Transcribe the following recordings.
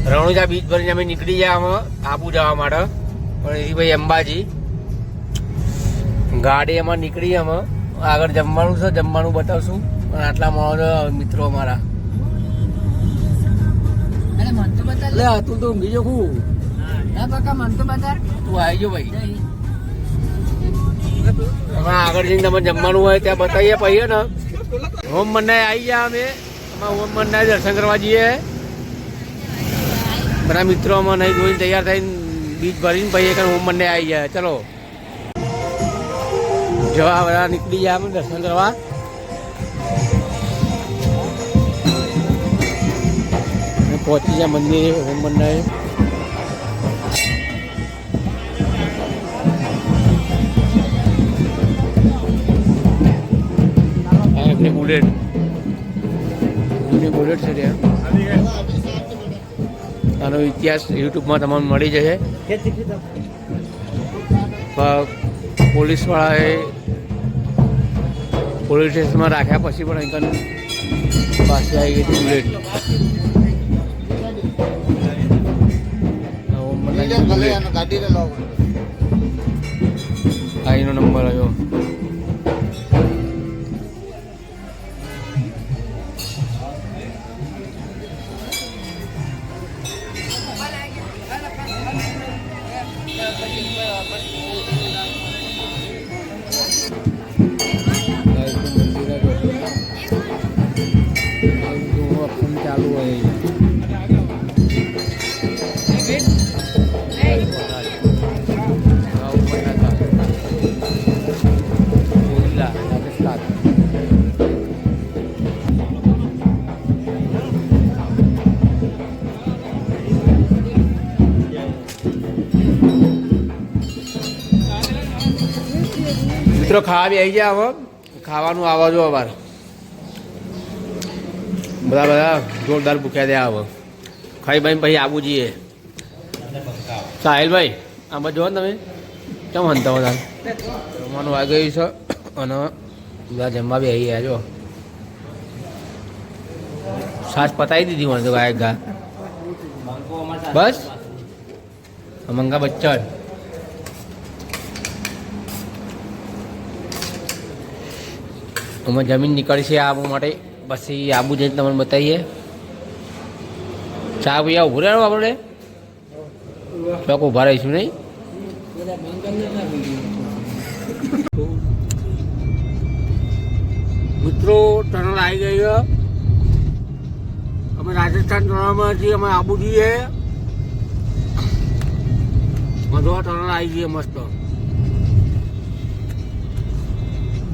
Ranuja beach ભરીને અમે નીકળી ગયા અમે આબુ જવા માટે. પણ એ ભાઈ અંબાજી ગાડી એમાં નીકળી અમે આગળ જમવાનું છે, જમવાનું બતાવશું. પણ આટલા મળો મિત્રો અમારા તું તો ઊંઘી જો ખૂબ મન તો બતા તું આવી ગયો ભાઈ. એમાં આગળ જઈને તમે જમવાનું હોય ત્યાં બતાવીએ પછી ને હોમ મંડાય આવી ગયા અમે. એમાં હોમ મંડાય દર્શન કરવા જઈએ. બધા મિત્રો અમે નહીં જોઈને તૈયાર થઈને બીચ ભરીને પછી એક હોમ મંડાય આવી ગયા. ચલો જવા બધા નીકળી ગયા અમે દર્શન કરવા. પહોંચી ગયા મંદિર હોમ મંડાય. એમની બુલેટ છે ત્યાં. આનો ઇતિહાસ યુટ્યુબમાં તમને મળી જશે. પોલીસવાળાએ પોલીસ સ્ટેશનમાં રાખ્યા પછી પણ અહીં પાસે આવી ગઈ બુલેટ. અહીંનો નંબર આવ્યો. ચાલુ હોય મિત્રો. ખાવા બી આવી ગયા હવે. ખાવાનું આવવા જો અમારે બધા જોરદાર ભૂખ્યા દે હવે. ખાઈ ભાઈ પછી આબુ જઈએ. સાહિલભાઈ આમાં જો ને તમે કેમ હંતા બધા જમવાનું આવી ગયું છે અને બધા જમવા બી આવી ગયા. જો છાશ પતાવી દીધી મને તો ગાયક ગા બસ મંગા બચ્ચન. અમે જમીન નીકળી છે આબુ માટે. પછી આબુ જઈને તમને બતાવીએ. ચા પૈયા ઉભું રહેવાનું આપણે ચોક ઉભા રહીશું નહીં. મિત્રો ટનલ આવી ગઈ છે. અમે રાજસ્થાન ટનલમાં છીએ. અમે આબુ જઈએ. મધો ટનલ આવી ગઈ મસ્ત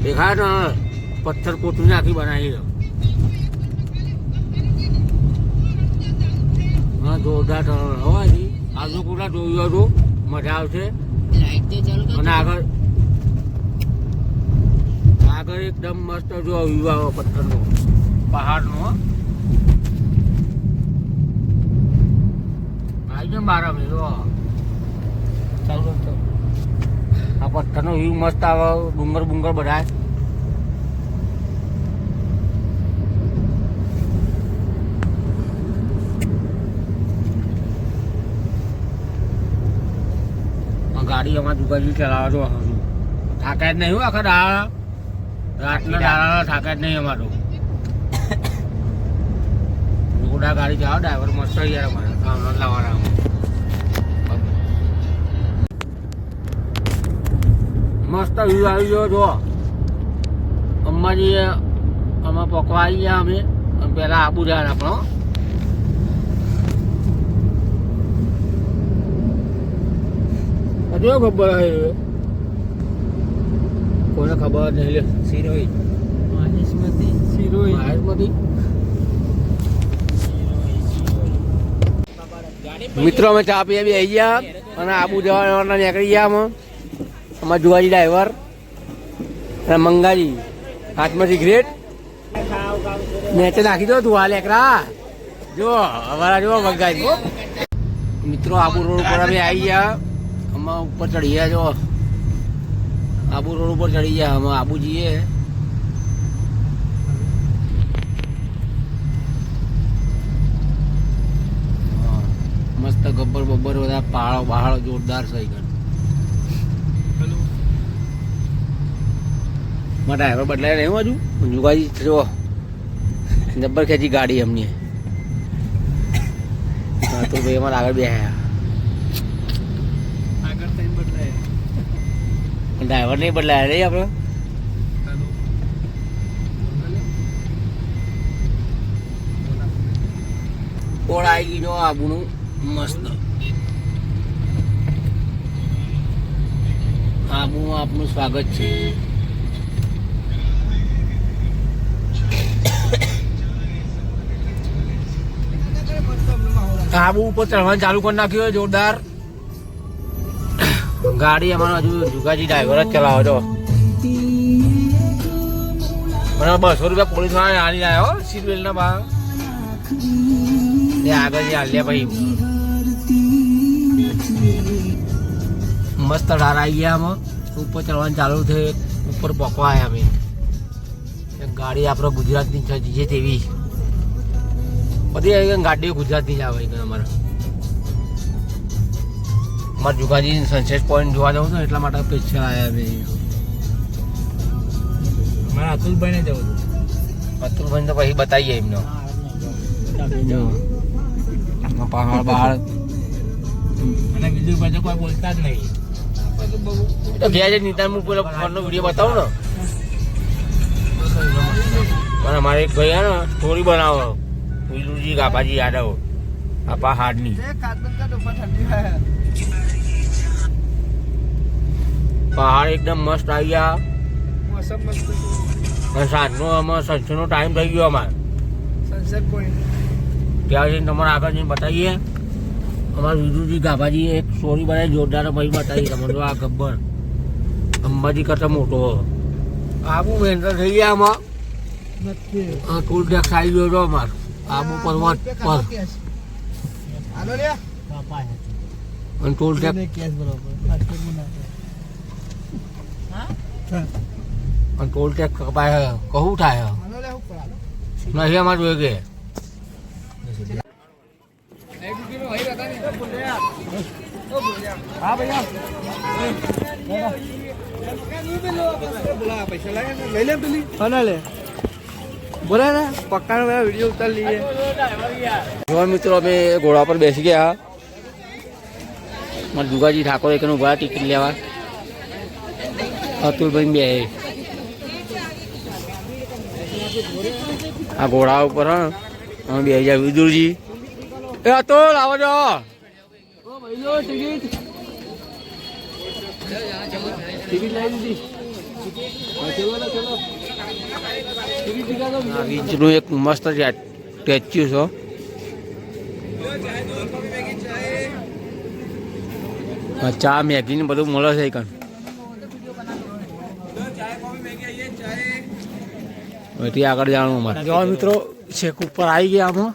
દેખાય ટનલ. પથ્થર કોતરીને આખી બનાવી છે. હા જોરદાર ટનલ હોવાથી આજુ પૂરા જોયું હતું. મજા આવશે. અને આગળ એકદમ મસ્ત જો વ્યૂ આવે પથ્થરનો પહાડનો. આવી જાય બાર અમે જો ચાલુ આ પથ્થરનો વ્યૂ મસ્ત આવે. ડુંગર બુંગર બધા ગાડી અમારે દુકાન ચલાવે છો. થાકાય જ નહીં હોય આખા દાડા. રાતના દાડા થાકાય જ નહીં અમારું. ગોડા ગાડી ચલાવો. ડ્રાઈવર મસ્ત યાર અમારે કામ લાવવાના. મસ્ત વ્યૂ આવી ગયો જો. અંબાજી અમે પકવા આવી ગયા. અમે પહેલાં આબુ જવાના આપણો. જો ખબર હે કોને ખબર નહીં લે. સિરોઈ મહેશમતી મિત્રો અમે ચા પીએ બી આવી ગયા અને આબુ જવાના નીકળી ગયા. અમે અમારા જુવાજી ડ્રાઈવર અને મંગાજી હાથમાં સિગરેટ મેચે નાખી દો. તું હાલ એકરા જો અમારા જો મંગાજી મિત્રો. આબુ રોડ ઉપર અમે આવી ગયા. અમે ઉપર ચડી ગયા. જો આબુ રોડ ઉપર ચડી ગયા. અમે આબુ જઈએ. મસ્ત ગબ્બર બબ્બર બધા પહાડો બહાડો જોરદાર છે કણ. મારા ડ્રાઈવર બદલાય નહીં હજુ જુગાજી જો જબ્બર ખેંચી ગાડી એમની. તો ભાઈ અમારે આગળ બેહ્યા ડ્રાઈવર નહીં બદલાયા નહીં આપણે. કોળ આવી ગઈ જો આબુનું મસ્ત. આબુમાં આપનું સ્વાગત છે. આબુ ઉપર ચઢવાનું ચાલુ કરી નાખ્યું જોરદાર. ગાડી અમારો હજુ જુગાજી ડ્રાઈવર જ ચલાવો છો. મને 200 રૂપિયા પોલીસ વાળા આની આવ્યો સીટ બેલ્ટ ના ભાવ આગળ હાલ્યા ભાઈ. મસ્ત ડાર આવી ગયા આમાં ઉપર ચડવાનું ચાલુ થયું. ઉપર પકવા આવ્યા અમે. ગાડી આપણે ગુજરાતની છે તેવી બધી ગાડીઓ ગુજરાતની જ આવે અમારે. અમારે જુગાજી સનસેટ પોઈન્ટ જોવા જવું હતું એટલા માટે સ્પેશિયલ આવ્યા અમે. મારા અતુલભાઈને જવું હતું. અતુલભાઈને તો પછી બતાવીએ એમનો પહાડ બહાડ. અને બીજું પછી કોઈ બોલતા જ નહીં. તો ગયા છે નીતા હું પેલો ફોનનો વિડીયો બતાવું ને. પણ અમારે એક ભાઈ ને સ્ટોરી બનાવો વિલુજી ગાભાજી યાદવ આ પહાડની. પહાડ એકદમ મસ્ત આવી ગયા. સાંજનો અમારે સનસેટનો ટાઈમ થઈ ગયો અમારે. ત્યાં જઈને તમારે આગળ જઈને બતાવીએ. અમારા વિદુજી ગાભાજી એક સ્ટોરી બનાવી જોરદાર ભાઈ બતાવી તમે જો. આ ગબ્બર અંબાજી કરતા મોટો આબુ એન્ટર થઈ ગયા આમાં. ટોલ ટેક્સ આવી ગયો હતો અમારે આબુ પર્વત પર. અને ટોલ ટેક્સ અને ટોલ ટેક્સ કપાય કહું થાય નહીં અમારે જોઈએ કે. हाँ भैया बोला ना पक्का वीडियो उतार लिए. जो मित्रों અમે ઘોડા પર બેસી ગયા. મારા જુગાજી ઠાકોર એક ઉભા ટિકિટ લેવા. અતુલભાઈ બે આ ઘોડા ઉપર અમે બે ગયા. વિદુરજી એ અતુલ આવો જો. વીજનું એક મસ્ત સ્ટેચ્યુ છે. ચા મેગી ને બધું મળે છે કણ. એથી આગળ જાણવું અમારે. જો મિત્રો છેક ઉપર આવી ગયા આમાં.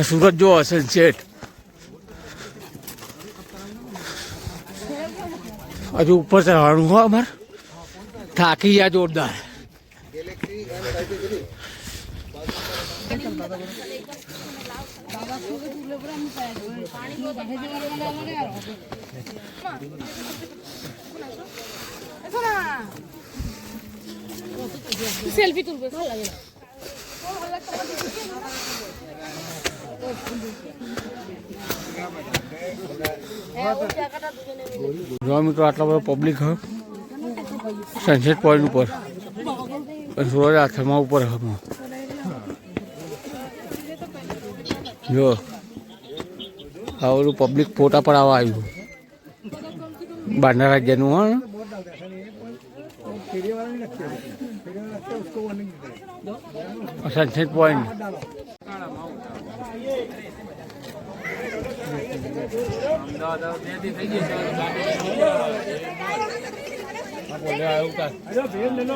સુરત જો સનસેટ હજુ ઉપર ચડવાનું હોય અમારે. થાકી ગયા જોરદાર. সেলফি তুলবে ভালো লাগে না. જો મિત્રો આટલા બધો પબ્લિક હ સનસેટ પોઈન્ટ ઉપર. સૂરજ આથમા ઉપર હ. જો આ બધું પબ્લિક ફોટા પડાવવા આવ્યું. બહારના રાજ્યનું હા. સનસેટ પોઈન્ટ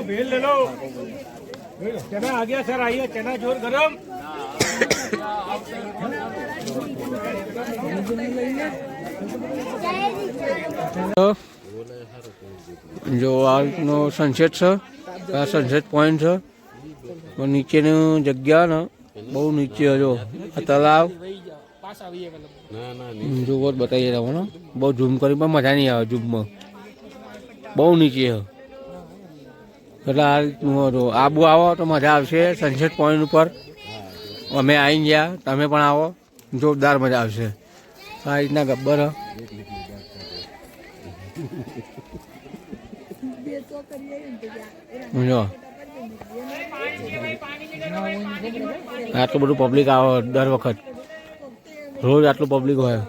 भेल ले लो चना आ गया सर. आइए चना जोर गरम. જો આનો સનસેટ છે. આ સનસેટ પોઈન્ટ છે. નીચેની જગ્યા ને બહુ નીચે જો આ તલાવ જુઓ બતાવીએ તમને બહુ ઝૂમ કરી પણ મજા નહીં આવે ઝૂમમાં બહુ નીચે છે એટલે આ રીતનું હતું આબુ આવો તો મજા આવશે સનસેટ પોઈન્ટ ઉપર અમે આવી ગયા તમે પણ આવો જોરદાર મજા આવશે આ રીતના ગબ્બર જો આટલું બધું પબ્લિક આવે દર વખત રોજ આટલું પબ્લિક હોય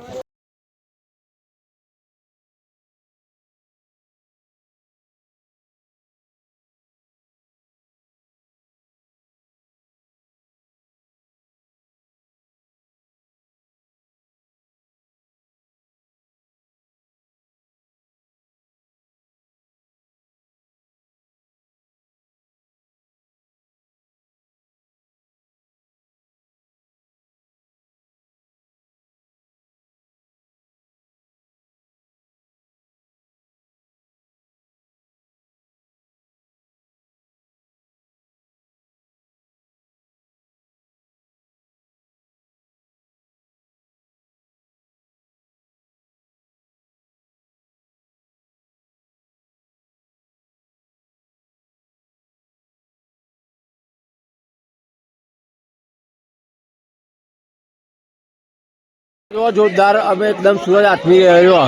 જોરદાર અમે એકદમ સૂરજ આથમી રહ્યો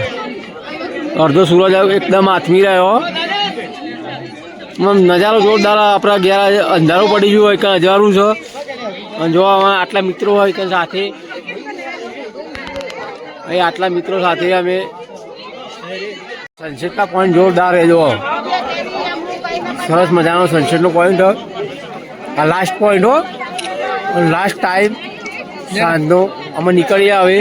અડધો સૂરજ એકદમ આથમી રહ્યો નજારો જોરદાર આપણા ઘેર અંધારું પડી ગયું હોય કે અજવાળું છે અને જો આટલા મિત્રો હોય કે સાથે અહીં આટલા મિત્રો સાથે અમે સનસેટના પોઈન્ટ જોરદાર છે જો સરસ મજાનો સનસેટનો પોઈન્ટ આ લાસ્ટ પોઈન્ટ હો લાસ્ટ ટાઈમ સાંજનો અમે નીકળીએ હવે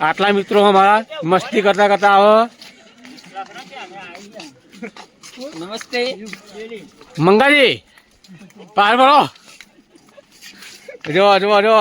આટલા મિત્રો અમારા મસ્તી કરતા કરતા આવે નમસ્તે મંગાજી બહાર બોલો જો જો જો